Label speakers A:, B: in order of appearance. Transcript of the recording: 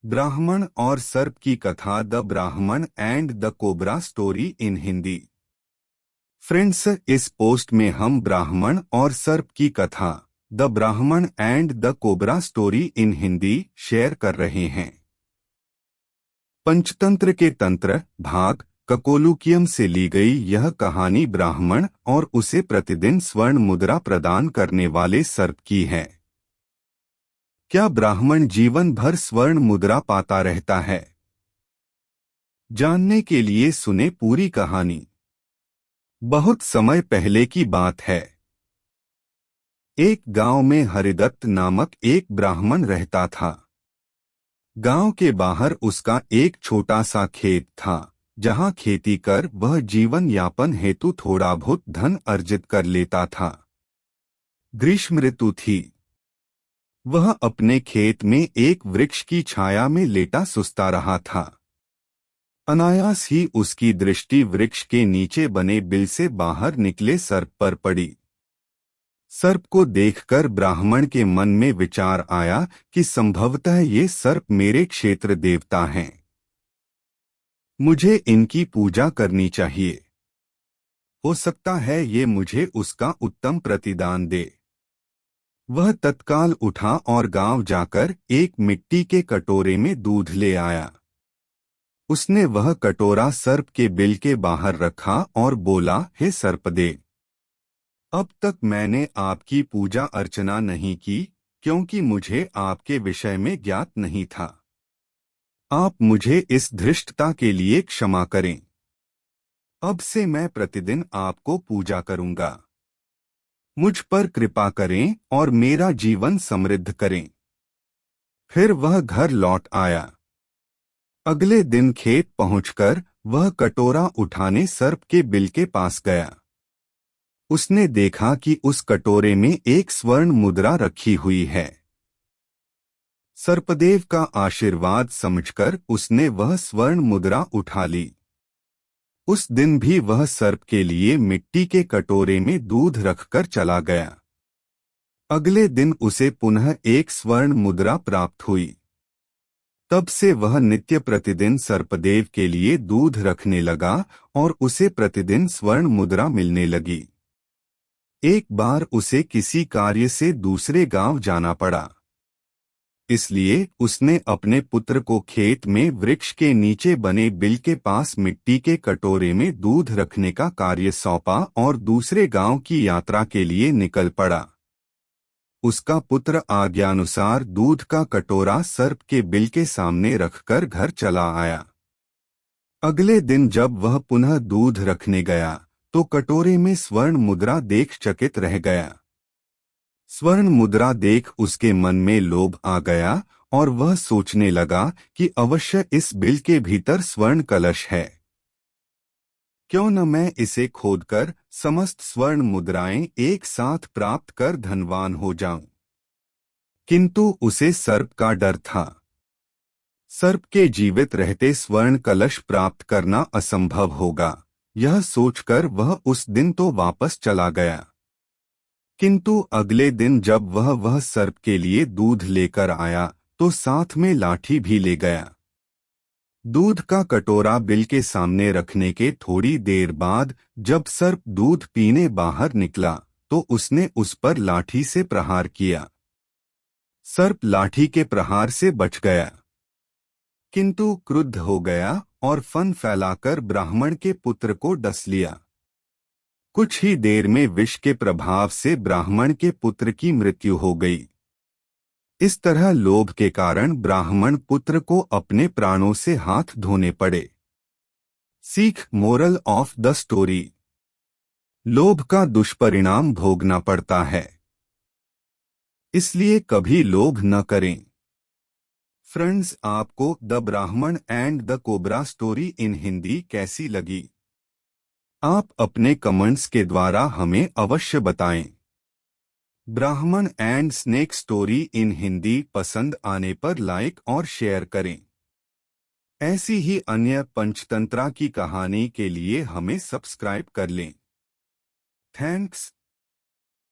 A: ब्राह्मण और सर्प की कथा, द ब्राह्मण and the cobra story in Hindi. Friends, इस पोस्ट में हम ब्राह्मण और सर्प की कथा, द ब्राह्मण and the cobra story in Hindi share कर रहे हैं। पंचतंत्र के तंत्र भाग ककोलुकियम से ली गई यह कहानी ब्राह्मण और उसे प्रतिदिन स्वर्ण मुद्रा प्रदान करने वाले सर्प की है। क्या ब्राह्मण जीवन भर स्वर्ण मुद्रा पाता रहता है? जानने के लिए सुने पूरी कहानी। बहुत समय पहले की बात है। एक गांव में हरिदत्त नामक एक ब्राह्मण रहता था। गांव के बाहर उसका एक छोटा सा खेत था, जहां खेती कर वह जीवन यापन हेतु थोड़ा बहुत धन अर्जित कर लेता था। ग्रीष्म ऋतु थी। वह अपने खेत में एक वृक्ष की छाया में लेटा सुस्ता रहा था। अनायास ही उसकी दृष्टि वृक्ष के नीचे बने बिल से बाहर निकले सर्प पर पड़ी। सर्प को देखकर ब्राह्मण के मन में विचार आया कि संभवतः ये सर्प मेरे क्षेत्र देवता हैं। मुझे इनकी पूजा करनी चाहिए। हो सकता है ये मुझे उसका उत्तम प्रतिदान दे। वह तत्काल उठा और गांव जाकर एक मिट्टी के कटोरे में दूध ले आया। उसने वह कटोरा सर्प के बिल के बाहर रखा और बोला, हे सर्पदेव, अब तक मैंने आपकी पूजा अर्चना नहीं की, क्योंकि मुझे आपके विषय में ज्ञात नहीं था। आप मुझे इस धृष्टता के लिए क्षमा करें। अब से मैं प्रतिदिन आपको पूजा करूंगा। मुझ पर कृपा करें और मेरा जीवन समृद्ध करें। फिर वह घर लौट आया। अगले दिन खेत पहुंचकर वह कटोरा उठाने सर्प के बिल के पास गया। उसने देखा कि उस कटोरे में एक स्वर्ण मुद्रा रखी हुई है। सर्पदेव का आशीर्वाद समझकर उसने वह स्वर्ण मुद्रा उठा ली। उस दिन भी वह सर्प के लिए मिट्टी के कटोरे में दूध रखकर चला गया। अगले दिन उसे पुनः एक स्वर्ण मुद्रा प्राप्त हुई। तब से वह नित्य प्रतिदिन सर्पदेव के लिए दूध रखने लगा और उसे प्रतिदिन स्वर्ण मुद्रा मिलने लगी। एक बार उसे किसी कार्य से दूसरे गांव जाना पड़ा। इसलिए उसने अपने पुत्र को खेत में वृक्ष के नीचे बने बिल के पास मिट्टी के कटोरे में दूध रखने का कार्य सौंपा और दूसरे गांव की यात्रा के लिए निकल पड़ा। उसका पुत्र आज्ञानुसार दूध का कटोरा सर्प के बिल के सामने रखकर घर चला आया। अगले दिन जब वह पुनः दूध रखने गया तो कटोरे में स्वर्ण मुद्रा देख चकित रह गया। स्वर्ण मुद्रा देख उसके मन में लोभ आ गया और वह सोचने लगा कि अवश्य इस बिल के भीतर स्वर्ण कलश है। क्यों न मैं इसे खोदकर समस्त स्वर्ण मुद्राएं एक साथ प्राप्त कर धनवान हो जाऊं। किंतु उसे सर्प का डर था। सर्प के जीवित रहते स्वर्ण कलश प्राप्त करना असंभव होगा, यह सोचकर वह उस दिन तो वापस चला गया। किंतु अगले दिन जब वह सर्प के लिए दूध लेकर आया तो साथ में लाठी भी ले गया। दूध का कटोरा बिल के सामने रखने के थोड़ी देर बाद जब सर्प दूध पीने बाहर निकला तो उसने उस पर लाठी से प्रहार किया। सर्प लाठी के प्रहार से बच गया, किंतु क्रुद्ध हो गया और फन फैलाकर ब्राह्मण के पुत्र को डस लिया। कुछ ही देर में विष के प्रभाव से ब्राह्मण के पुत्र की मृत्यु हो गई। इस तरह लोभ के कारण ब्राह्मण पुत्र को अपने प्राणों से हाथ धोने पड़े। सीख, मोरल ऑफ द स्टोरी, लोभ का दुष्परिणाम भोगना पड़ता है, इसलिए कभी लोभ न करें। फ्रेंड्स, आपको द ब्राह्मण and the cobra story in Hindi कैसी लगी? आप अपने कमेंट्स के द्वारा हमें अवश्य बताएं। ब्राह्मण and snake story in Hindi पसंद आने पर लाइक और शेयर करें। ऐसी ही अन्य पंचतंत्रा की कहानी के लिए हमें सब्सक्राइब कर लें। थैंक्स।